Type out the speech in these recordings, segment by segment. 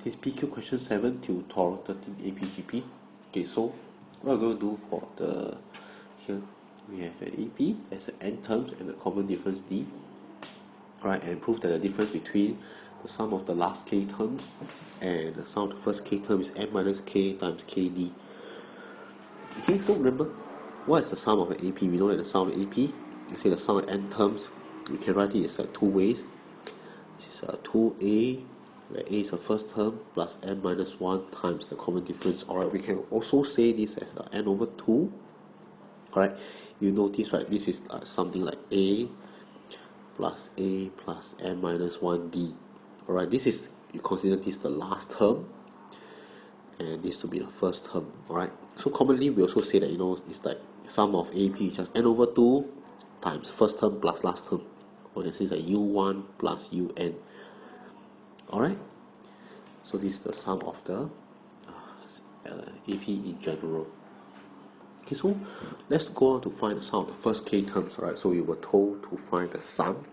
This PQ question 7 tutorial 13 APGP. Okay, so what we're going to do for the here we have an AP as an n terms and a common difference D. Alright, and prove that the difference between the sum of the last k terms and the sum of the first k term is n minus k times kd. Okay, so remember, what is the sum of an AP? We know that the sum of AP, you say the sum of n terms, we can write it as two ways. This is 2a, where a is the first term, plus n minus 1 times the common difference. Alright, we can also say this as n over 2. Alright, you notice, right, this is something like a plus n minus 1d. Alright, this is, you consider this the last term, and this to be the first term. Alright, so commonly we also say that, you know, it's like sum of AP is just n over 2 times first term plus last term. Or this is like u1 plus un. Alright, so this is the sum of the AP in general. Okay, so let's go on to find the sum of the first k terms. Alright, so we were told to find the sum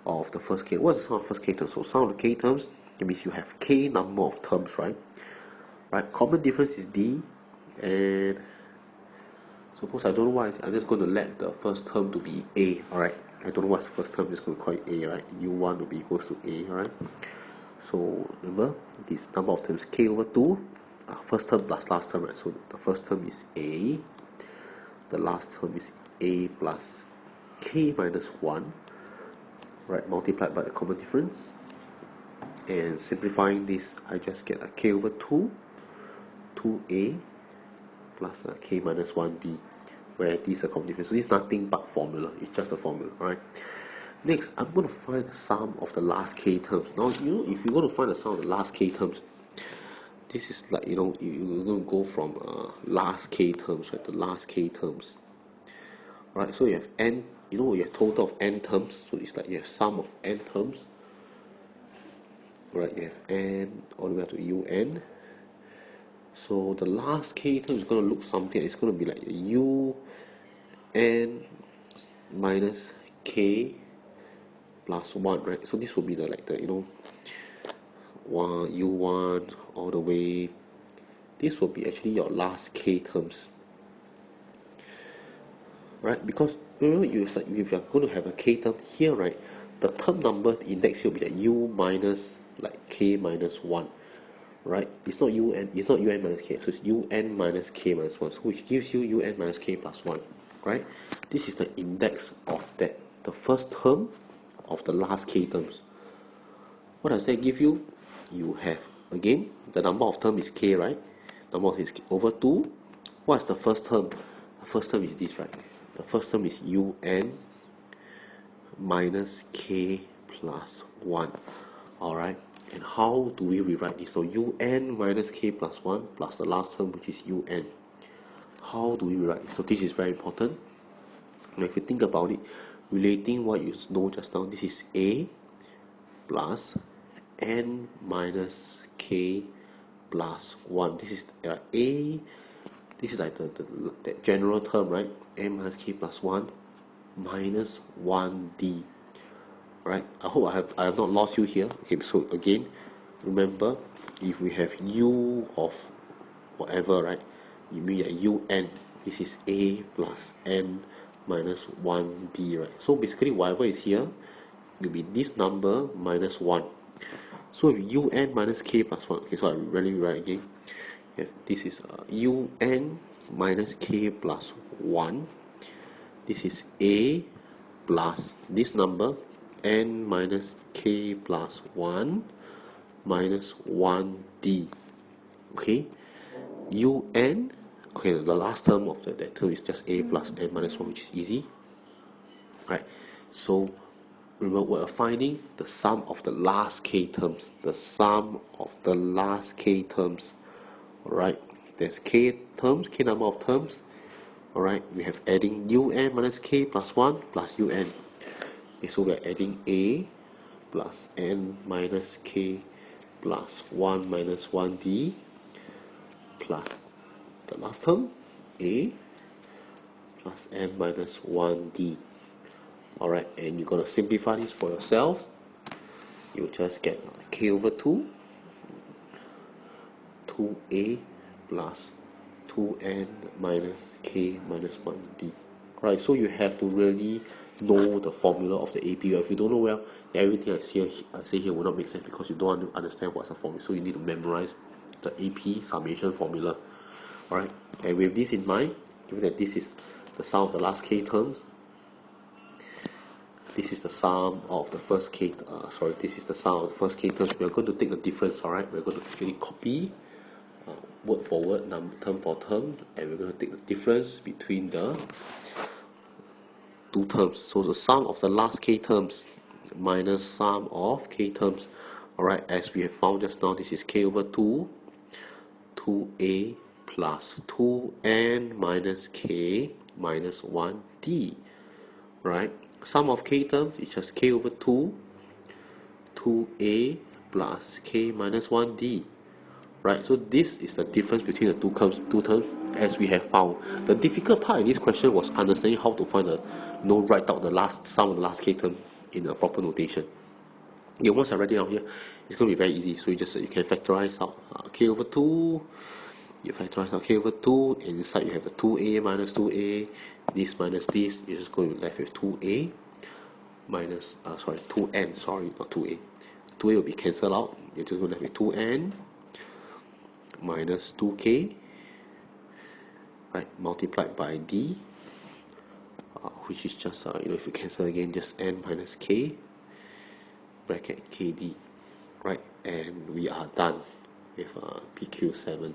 of the first k. What's the sum of the first k terms? So sum of the k terms, it means you have k number of terms, right? Right, common difference is d, and suppose I don't know why, I'm just going to let the first term to be a. Alright, I don't know what's the first term, I'm just going to call it a, right? u1 will be equals to a, right? So remember, this number of terms k over 2, first term plus last term, right? So the first term is a, the last term is a plus k minus 1, right, multiplied by the common difference. And simplifying this, I just get a k over 2, 2a plus a k minus 1d, where this is a common difference. So this is nothing but formula, it's just a formula, right? Next, I'm going to find the sum of the last k terms. Now, you know, if you're going to find the sum of the last k terms, this is like, you know, you're going to go from last k terms, right? The last k terms. Right, so you have n, you know, you have total of n terms. So it's like you have sum of n terms. Right, you have n all the way up to un. So the last k term is going to look something, it's going to be like un minus k plus 1, right? So this will be the, like the, you know, u1 all the way. This will be actually your last k terms, right? Because remember, if you're going to have a k term here, right, the term number index here will be like u minus like k minus 1, right? It's not un minus k, so it's un minus k minus 1, so which gives you un minus k plus 1, right? This is the index of that, the first term of the last k terms. What does that give you? You have, again, the number of term is k, right? Number of term is k over 2. What's the first term? The first term is this, right? The first term is un minus k plus 1. Alright, and how do we rewrite this? So un minus k plus 1 plus the last term, which is un. How do we rewrite this? So this is very important. Now if you think about it, relating what you know just now, this is a plus n minus k plus 1. This is a, this is like the general term, right? n minus k plus 1 minus 1d, right? I hope I have not lost you here. Okay, so again, remember, if we have u of whatever, right, you mean un, this is a plus n minus 1d, right? So basically whatever is here will be this number minus 1. So if un minus k plus 1, okay, so I really write again. This is un minus k plus 1. This is a plus this number n minus k plus 1 minus 1d. Okay, un, okay, the last term of that term is just a plus n minus 1, which is easy, right? So remember, we're finding the sum of the last k terms, the sum of the last k terms. Alright, there's k terms, k number of terms. Alright, we have adding un minus k plus 1 plus un. Okay, so we're adding a plus n minus k plus 1 minus 1d plus the last term, a plus n minus 1d. Alright, and you're going to simplify this for yourself. You just get k over 2 2a plus 2n minus k minus 1d. Right, so you have to really know the formula of the AP. If you don't know well, everything I say here will not make sense because you don't understand what's the formula. So you need to memorize the AP summation formula. Alright, and with this in mind, given that this is the sum of the last k terms, this is the sum of the first k. This is the sum of the first k terms. We are going to take the difference. Alright, we're going to actually copy word for word, term for term, and we're going to take the difference between the two terms. So the sum of the last k terms minus sum of k terms. Alright, as we have found just now, this is k over 2, 2a plus 2n minus k minus 1d. Right, sum of k terms is just k over 2, 2a plus k minus 1d. Right, so this is the difference between the two terms as we have found. The difficult part in this question was understanding how to find write out the last sum of the last k term in a proper notation. Okay, once I write it down here, it's going to be very easy. So you can factorize out k over 2. You factorize out k over 2, and inside you have the 2a minus 2a, this minus this. You're just going to be left with 2a minus 2n. Sorry, not 2a. 2a will be cancelled out. You're just going to left with 2n minus 2k, right, multiplied by d, which is just if you cancel again, just n minus k bracket kd, right, and we are done with PQ7.